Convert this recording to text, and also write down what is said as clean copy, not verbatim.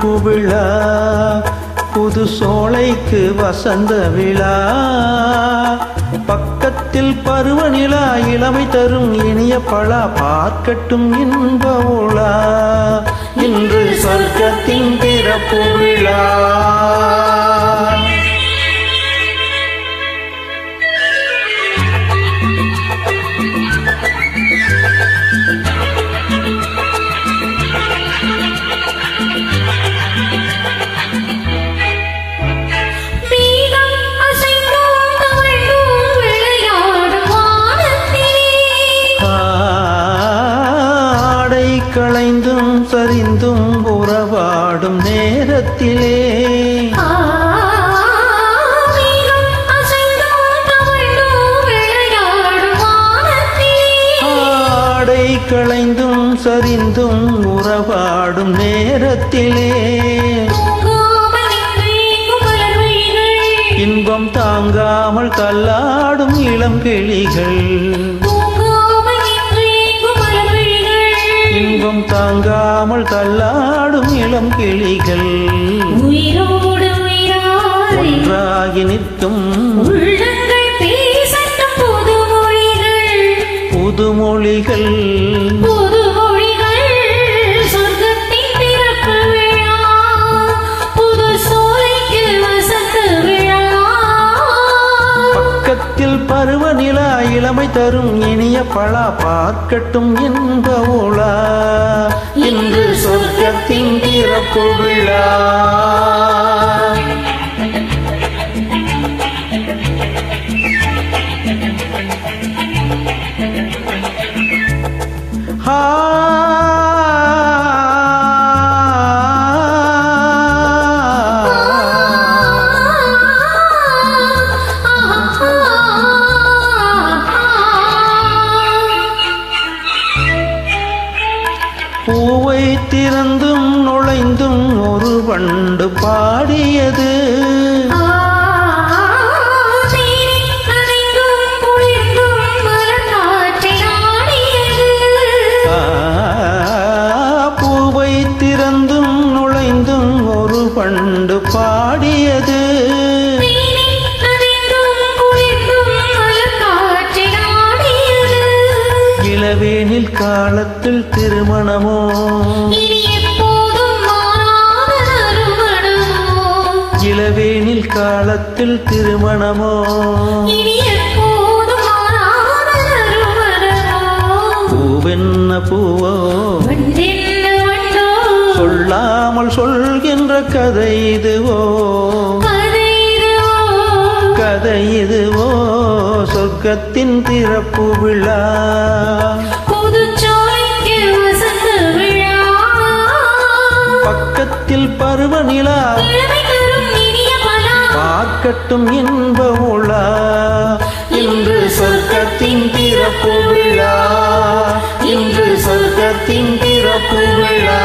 திறப்பு விழா, புது சோலைக்கு வசந்த விழா, பக்கத்தில் பருவநிலா, இளமை தரும் இனிய பழா, பார்க்கட்டும் இன்ப உலா, இன்று சொர்க்கத்தின் திறப்பு விழா. களைந்தும் சரிந்தும் உறவாடும் நேரத்திலே, ஆடை களைந்தும் சரிந்தும் உறவாடும் நேரத்திலே, இன்பம் தாங்காமல் தள்ளாடும் இளம் கிளிகள், இன்பம் தாங்காமல் தள்ளாடும் இளம் கிளிகள், உயிரோடு உயிராய் ஒன்றாகி நிற்கும் உள்ளங்கள் பேசட்டும் புதுமொழிகள், புதுமொழிகள், புதுமொழிகள். சொர்க்கத்தின் திறப்பு விழா, புது சோலைக்கு வசந்த விழா, பக்கத்தில் பருவநிலா, இளமை தரும் இனிய பழா, பார்க்கட்டும் இன்ப உலா, இன்று சொர்க்கத்தின் திறப்பு விழா. பூவை திறந்தும் நுழைந்தும் ஒரு வண்டு பாடியது, பூவை திறந்தும் நுழைந்தும் ஒரு வண்டு பாடியது, இளவேனில் காலத்தில் திருமணமோ, இளவேனில் காலத்தில் திருமணமோ, பூவென்ன பூவோ, சொல்லாமல் சொல்கின்ற கதை இதுவோ, கதை இதுவோ, சொர்க்கத்தின் திறப்பு விழா, பக்கத்தில் பருவநிலா, பார்க்கட்டும் இன்ப உலா, இன்று சொர்க்கத்தின் திறப்பு விழா, இன்று சொர்க்கத்தின் திறப்பு விழா.